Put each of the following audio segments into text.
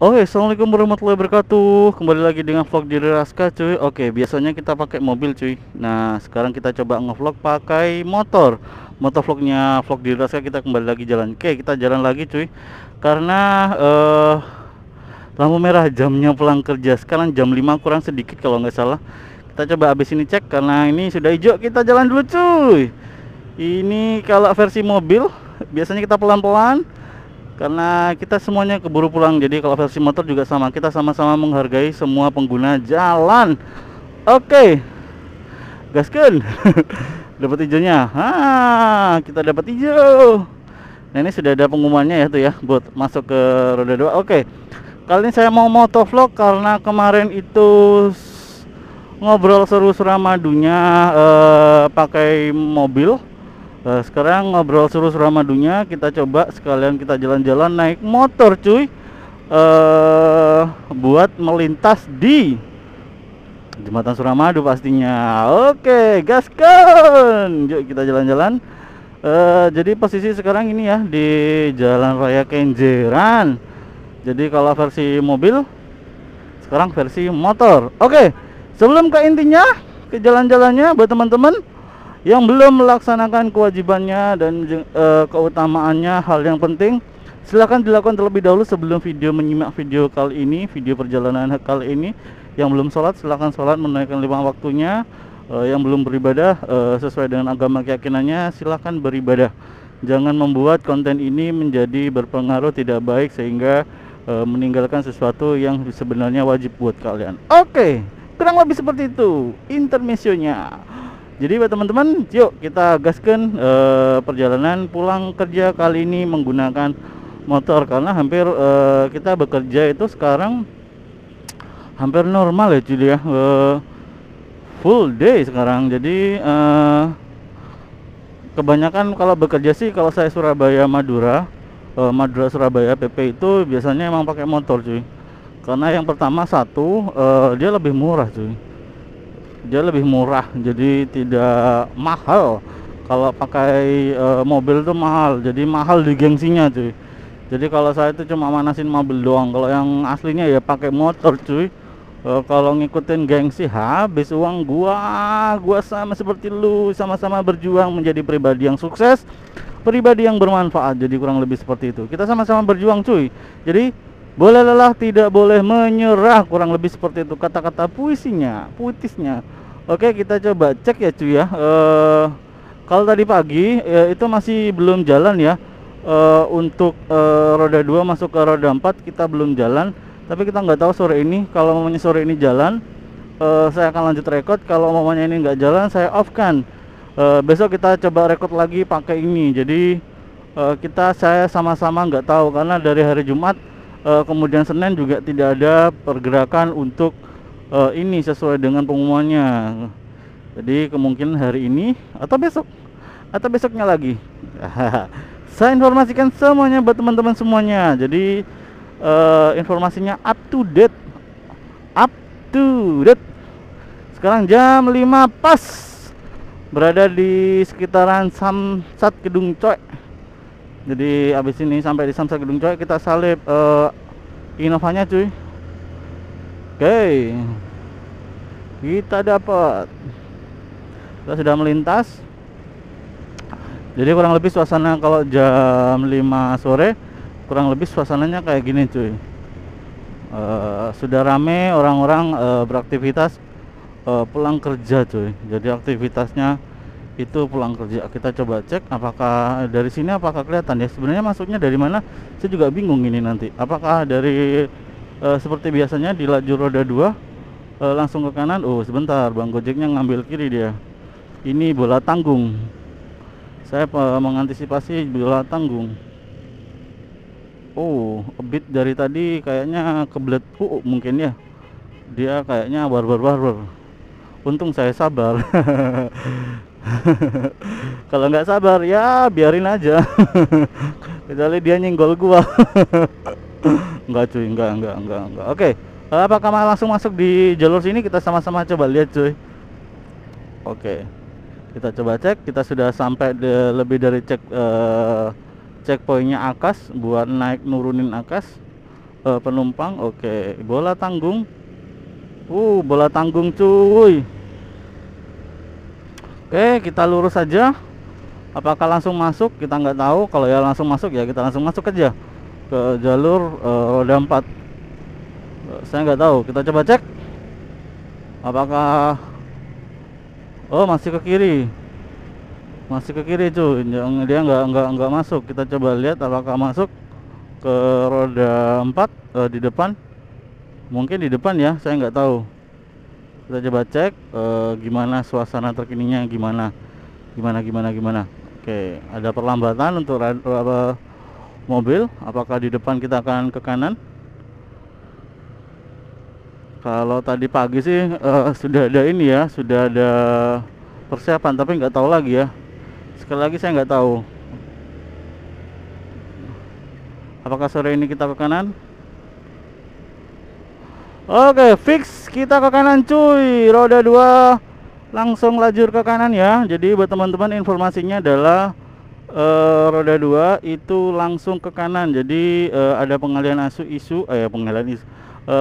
Oke, assalamualaikum warahmatullahi wabarakatuh. Kembali lagi dengan vlog Diri Raska, cuy. Oke, biasanya kita pakai mobil, cuy. Nah, sekarang kita coba ngevlog pakai motor. Motor vlognya vlog Diri Raska, kita kembali lagi jalan. Oke, kita jalan lagi, cuy. Karena lampu merah jamnya pulang kerja. Sekarang jam 5 kurang sedikit kalau nggak salah. Kita coba habis ini cek karena ini sudah hijau. Kita jalan dulu, cuy. Ini kalau versi mobil biasanya kita pelan-pelan karena kita semuanya keburu pulang. Jadi kalau versi motor juga sama, kita sama-sama menghargai semua pengguna jalan. Oke, gaskan. Dapat hijaunya. Kita dapat hijau. Nah, ini sudah ada pengumumannya ya tuh ya, buat masuk ke roda 2. Oke, kali ini saya mau motovlog karena kemarin itu ngobrol seru suramadunya pakai mobil. Sekarang ngobrol seru suramadunya, kita coba sekalian kita jalan-jalan naik motor, cuy. Buat melintas di Jembatan Suramadu pastinya. Oke, gaskan. Yuk kita jalan-jalan. Jadi posisi sekarang ini ya di Jalan Raya Kenjeran. Jadi kalau versi mobil, sekarang versi motor. Oke, sebelum ke intinya, ke jalan-jalannya buat teman-teman yang belum melaksanakan kewajibannya dan keutamaannya, hal yang penting silahkan dilakukan terlebih dahulu sebelum menyimak video kali ini, video perjalanan kali ini. Yang belum sholat silahkan sholat menunaikan 5 waktunya. Yang belum beribadah sesuai dengan agama keyakinannya silahkan beribadah. Jangan membuat konten ini menjadi berpengaruh tidak baik sehingga meninggalkan sesuatu yang sebenarnya wajib buat kalian. Oke, kurang lebih seperti itu intermezzonya. Jadi buat teman-teman, yuk kita gaskan perjalanan pulang kerja kali ini menggunakan motor karena hampir kita bekerja itu sekarang hampir normal ya, cuy ya. Full day sekarang. Jadi kebanyakan kalau bekerja sih, kalau saya Surabaya Madura, Madura Surabaya PP itu biasanya emang pakai motor, cuy. Karena yang pertama satu, dia lebih murah, cuy. Dia lebih murah, jadi tidak mahal. Kalau pakai mobil tuh mahal, jadi mahal di gengsinya, cuy. Jadi kalau saya itu cuma manasin mobil doang. Kalau yang aslinya ya pakai motor, cuy. Kalau ngikutin gengsi habis uang gua sama seperti lu, sama-sama berjuang menjadi pribadi yang sukses, pribadi yang bermanfaat. Jadi kurang lebih seperti itu. Kita sama-sama berjuang, cuy. Jadi boleh lelah, tidak boleh menyerah. Kurang lebih seperti itu kata-kata puisinya, puitisnya. Oke, kita coba cek ya, cuy ya. Kalau tadi pagi itu masih belum jalan ya. Untuk roda 2 masuk ke roda 4 kita belum jalan. Tapi kita nggak tahu sore ini. Kalau mamanya sore ini jalan, saya akan lanjut record. Kalau mamanya ini nggak jalan, saya off kan. Besok kita coba record lagi pakai ini. Jadi saya sama-sama nggak tahu karena dari hari Jumat kemudian Senin juga tidak ada pergerakan untuk ini sesuai dengan pengumumannya. Jadi kemungkinan hari ini atau besoknya lagi. Saya informasikan semuanya buat teman-teman semuanya. Jadi informasinya up to date. Sekarang jam 5 pas, berada di sekitaran Samsat Gedung Coy. Jadi abis ini sampai di Samsat Gedung Coy kita salip Innovanya, cuy. Oke, kita dapat, kita sudah melintas. Jadi kurang lebih suasana kalau jam 5 sore kurang lebih suasananya kayak gini, cuy. Sudah rame orang-orang beraktivitas pulang kerja, cuy. Jadi aktivitasnya itu pulang kerja. Kita coba cek apakah dari sini apakah kelihatan ya. Sebenarnya masuknya dari mana saya juga bingung ini nanti. Apakah dari seperti biasanya di lajur roda 2 langsung ke kanan. Oh sebentar, Bang Gojeknya ngambil kiri dia. Ini bola tanggung. Saya mengantisipasi bola tanggung. Oh, a bit dari tadi kayaknya kebelet mungkin ya. Dia kayaknya barbar. Untung saya sabar. Kalau nggak sabar ya biarin aja. Kecuali dia nyenggol gua. Enggak, cuy, enggak. Oke, apakah langsung masuk di jalur sini? Kita sama-sama coba lihat, cuy. Oke, kita coba cek. Kita sudah sampai lebih dari checkpointnya Akas buat naik nurunin Akas. penumpang. Oke, bola tanggung. Bola tanggung cuy. Oke, kita lurus saja. Apakah langsung masuk? Kita nggak tahu. Kalau ya langsung masuk ya kita langsung masuk aja ke jalur roda 4. Saya nggak tahu. Kita coba cek. Apakah masih ke kiri. Masih ke kiri cuy. Dia nggak masuk. Kita coba lihat apakah masuk ke roda 4 di depan. Mungkin di depan ya, saya nggak tahu. Kita coba cek gimana suasana terkininya, gimana. Oke, ada perlambatan untuk mobil. Apakah di depan kita akan ke kanan? Kalau tadi pagi sih sudah ada ini ya, sudah ada persiapan, tapi nggak tahu lagi ya. Sekali lagi saya nggak tahu. Apakah sore ini kita ke kanan? Oke, fix kita ke kanan cuy. Roda 2 langsung lajur ke kanan ya. Jadi buat teman-teman informasinya adalah roda 2 itu langsung ke kanan. Jadi ada pengalian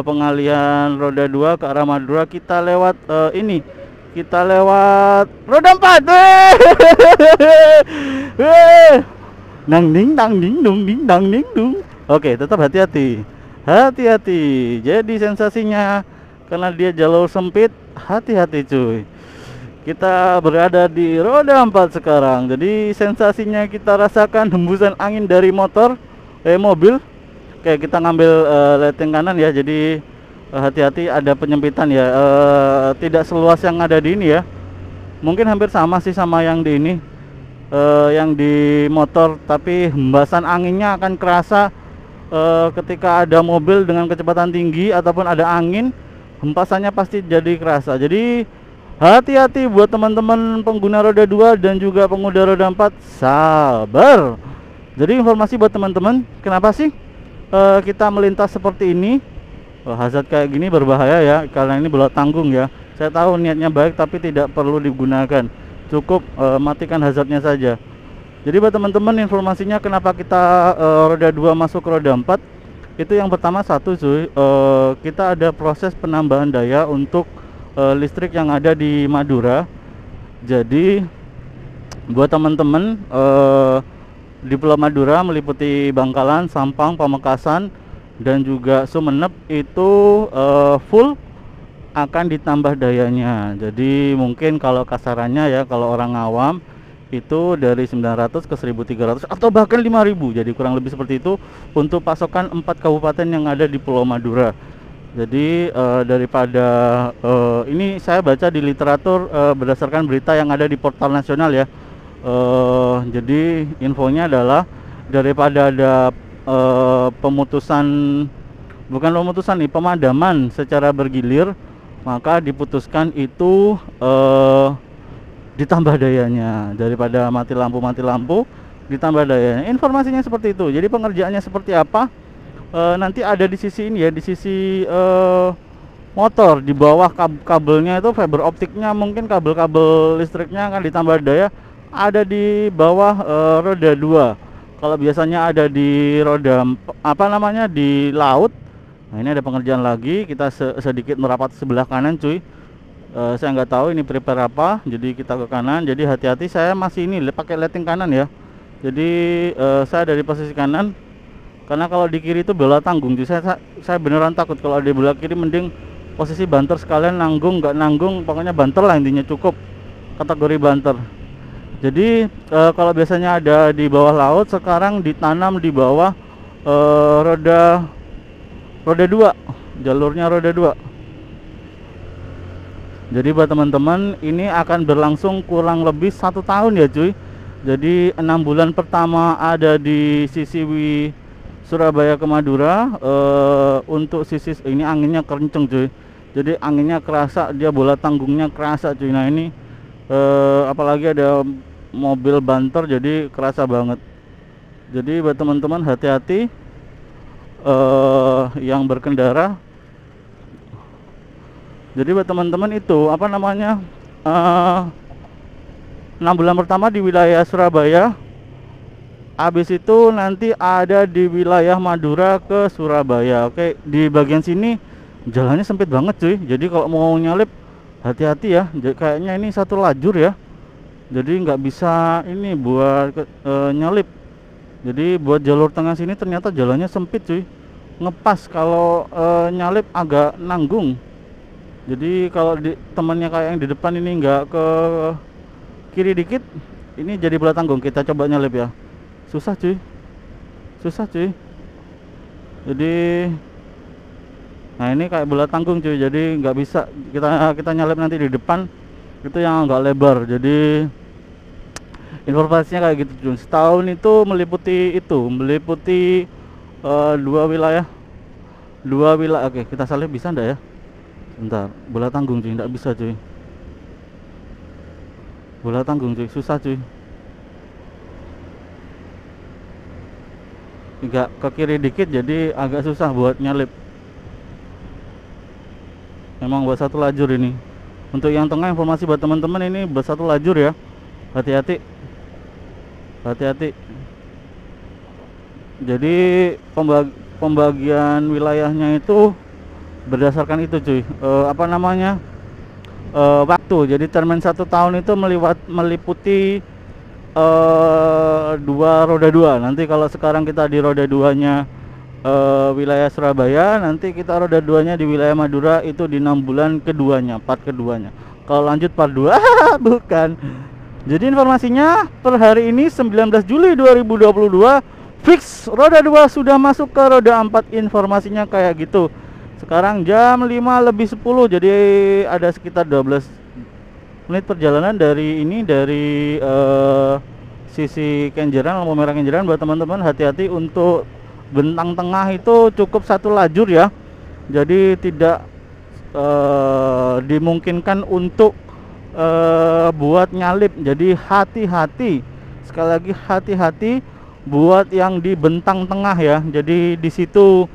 pengalian roda 2 ke arah Madura. Kita lewat ini. Kita lewat roda 4. Nang ding dang ding dung ding dang ding dung. Oke, tetap hati-hati. Jadi sensasinya karena dia jalur sempit, hati-hati cuy. Kita berada di roda 4 sekarang. Jadi sensasinya kita rasakan hembusan angin dari mobil. Kayak kita ngambil lighting kanan ya. Jadi hati-hati, ada penyempitan ya. Tidak seluas yang ada di ini ya. Mungkin hampir sama sih sama yang di ini, yang di motor, tapi hembasan anginnya akan kerasa ketika ada mobil dengan kecepatan tinggi ataupun ada angin, hempasannya pasti jadi kerasa. Jadi hati-hati buat teman-teman pengguna roda 2 dan juga pengguna roda 4, sabar. Jadi informasi buat teman-teman, kenapa sih kita melintas seperti ini? Hazard kayak gini berbahaya ya, karena ini bola tanggung ya. Saya tahu niatnya baik tapi tidak perlu digunakan. Cukup matikan hazardnya saja. Jadi buat teman-teman informasinya kenapa kita roda 2 masuk ke roda 4, itu yang pertama satu cuy, kita ada proses penambahan daya untuk listrik yang ada di Madura. Jadi buat teman-teman di Pulau Madura meliputi Bangkalan, Sampang, Pamekasan dan juga Sumeneb itu full akan ditambah dayanya. Jadi mungkin kalau kasarannya ya, kalau orang awam itu dari 900 ke 1300 atau bahkan 5000. Jadi kurang lebih seperti itu untuk pasokan 4 kabupaten yang ada di Pulau Madura. Jadi daripada ini saya baca di literatur berdasarkan berita yang ada di portal nasional ya. Jadi infonya adalah daripada ada pemadaman secara bergilir, maka diputuskan itu ditambah dayanya. Daripada mati lampu ditambah dayanya. Informasinya seperti itu. Jadi pengerjaannya seperti apa nanti ada di sisi ini ya, di sisi motor. Di bawah kabelnya itu fiber optiknya, mungkin kabel-kabel listriknya akan ditambah daya, ada di bawah roda 2. Kalau biasanya ada di roda di laut. Nah, ini ada pengerjaan lagi. Kita sedikit merapat sebelah kanan cuy. Saya nggak tahu ini prepare apa, jadi kita ke kanan. Jadi hati-hati, saya masih ini pakai lighting kanan ya. Jadi saya dari posisi kanan, karena kalau di kiri itu bola tanggung. Jadi saya beneran takut kalau ada bola kiri. Mending posisi banter sekalian, nanggung nggak nanggung, pokoknya banter lah intinya, cukup kategori banter. Jadi kalau biasanya ada di bawah laut, sekarang ditanam di bawah roda 2, jalurnya roda 2. Jadi buat teman-teman, ini akan berlangsung kurang lebih 1 tahun ya cuy. Jadi 6 bulan pertama ada di sisi Surabaya ke Madura. Untuk sisi ini anginnya kenceng cuy. Jadi anginnya kerasa, dia bola tanggungnya kerasa cuy. Nah ini apalagi ada mobil banter, jadi kerasa banget. Jadi buat teman-teman hati-hati yang berkendara. Jadi buat teman-teman itu 6 bulan pertama di wilayah Surabaya Habis itu nanti ada di wilayah Madura ke Surabaya. Oke, di bagian sini jalannya sempit banget cuy. Jadi kalau mau nyalip hati-hati ya. Kayaknya ini satu lajur ya. Jadi nggak bisa ini buat nyalip. Jadi buat jalur tengah sini ternyata jalannya sempit cuy. Ngepas kalau nyalip agak nanggung. Jadi kalau temannya kayak yang di depan ini nggak ke kiri dikit, ini jadi bola tanggung. Kita coba nyalip ya. Susah cuy, susah cuy. Jadi nah ini kayak bola tanggung cuy, jadi nggak bisa kita nyalip nanti di depan itu yang agak lebar. Jadi informasinya kayak gitu cuy. Setahun itu meliputi dua wilayah. Oke, kita salib bisa ndak ya? Bentar, bola tanggung cuy, ndak bisa cuy. Bola tanggung cuy, susah cuy. Nggak ke kiri dikit, jadi agak susah buat nyalip. Memang buat satu lajur ini. Untuk yang tengah, informasi buat teman-teman, ini buat satu lajur ya. Hati-hati, hati-hati. Jadi pembagian wilayahnya itu berdasarkan itu cuy, apa namanya, waktu. Jadi termen 1 tahun itu meliputi 2 roda 2. Nanti kalau sekarang kita di roda 2-nya wilayah Surabaya, nanti kita roda 2-nya di wilayah Madura itu di 6 bulan keduanya, part keduanya. Kalau lanjut part 2 bukan. Jadi informasinya per hari ini 19 Juli 2022 fix roda 2 sudah masuk ke roda 4. Informasinya kayak gitu. Sekarang jam 5:10, jadi ada sekitar 12 menit perjalanan dari sisi Kenjeran, lampu merah Kenjeran. Buat teman-teman hati-hati, untuk bentang tengah itu cukup satu lajur ya. Jadi tidak dimungkinkan untuk buat nyalip. Jadi hati-hati, sekali lagi hati-hati buat yang di bentang tengah ya. Jadi di situ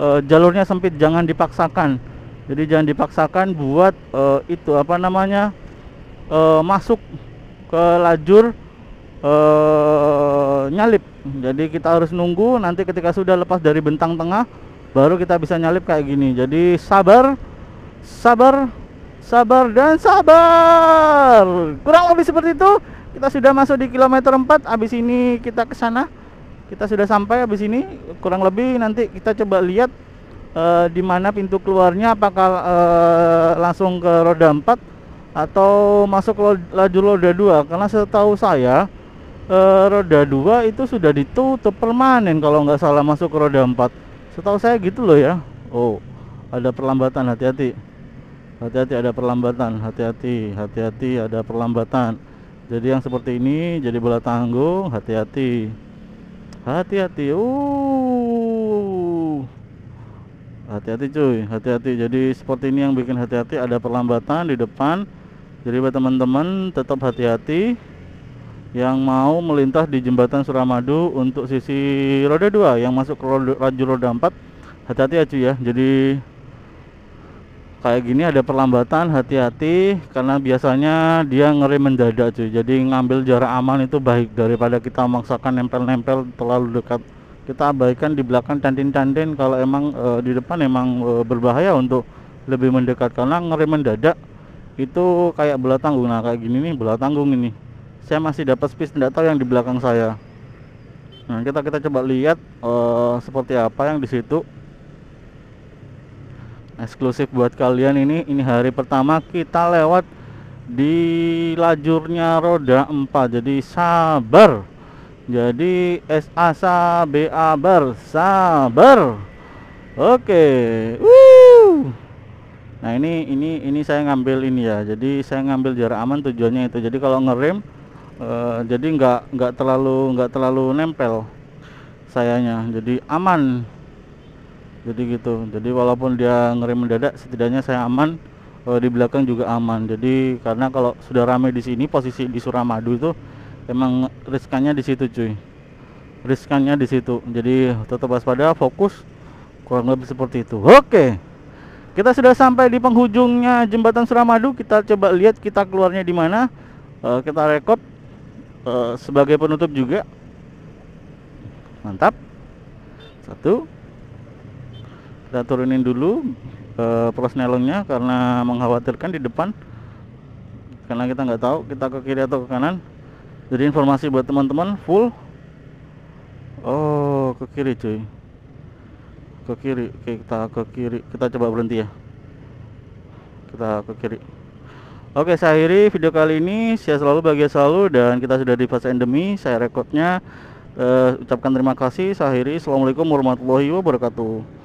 jalurnya sempit, jangan dipaksakan. Jadi jangan dipaksakan buat itu apa namanya, masuk ke lajur nyalip. Jadi kita harus nunggu, nanti ketika sudah lepas dari bentang tengah baru kita bisa nyalip kayak gini. Jadi sabar, sabar, sabar, dan sabar. Kurang lebih seperti itu. Kita sudah masuk di kilometer 4. Habis ini kita ke sana. Kita sudah sampai habis ini. Kurang lebih nanti kita coba lihat di mana pintu keluarnya, apakah langsung ke roda 4 atau masuk lajur roda 2. Karena setahu saya roda 2 itu sudah ditutup permanen kalau nggak salah masuk ke roda 4. Setahu saya gitu loh ya. Oh, ada perlambatan, hati-hati. Hati-hati, ada perlambatan, hati-hati, hati-hati, ada perlambatan. Jadi yang seperti ini jadi bola tanggung, hati-hati. Hati-hati. Hati-hati cuy, hati-hati. Jadi seperti ini yang bikin hati-hati, ada perlambatan di depan. Jadi buat teman-teman tetap hati-hati yang mau melintas di jembatan Suramadu untuk sisi roda 2 yang masuk ke lajur roda 4. Hati-hati ya cuy ya. Jadi kayak gini ada perlambatan, hati-hati, karena biasanya dia ngerem mendadak cuy. Jadi ngambil jarak aman itu baik daripada kita memaksakan nempel-nempel terlalu dekat. Kita abaikan di belakang tantin-tantin. Kalau emang di depan emang berbahaya untuk lebih mendekat, karena ngerem mendadak itu kayak bola tanggung. Nah kayak gini nih bola tanggung ini. Saya masih dapat space, tidak tahu yang di belakang saya. Nah kita coba lihat seperti apa yang di situ. Eksklusif buat kalian ini hari pertama kita lewat di lajurnya roda 4. Jadi sabar. Jadi SABAR, sabar. Oke. Nah ini saya ngambil ini ya. Jadi saya ngambil jarak aman, tujuannya itu. Jadi kalau ngerem jadi nggak terlalu nempel sayanya. Jadi aman. Jadi gitu. Jadi walaupun dia ngerem mendadak, setidaknya saya aman, di belakang juga aman. Jadi karena kalau sudah ramai di sini, posisi di Suramadu itu emang riskannya di situ cuy. Riskannya di situ. Jadi tetap waspada, fokus, kurang lebih seperti itu. Oke. Kita sudah sampai di penghujungnya jembatan Suramadu. Kita coba lihat kita keluarnya di mana. Kita rekod sebagai penutup juga. Mantap. Satu. Kita turunin dulu plus nelongnya karena mengkhawatirkan di depan, karena kita nggak tahu kita ke kiri atau ke kanan. Jadi informasi buat teman-teman full. Oh, ke kiri cuy, ke kiri. Oke, kita ke kiri, kita coba berhenti ya, kita ke kiri. Oke, saya akhiri video kali ini. Saya selalu bahagia selalu, dan kita sudah di fase endemi. Saya rekodnya, ucapkan terima kasih. Saya akhiri. Assalamualaikum warahmatullahi wabarakatuh.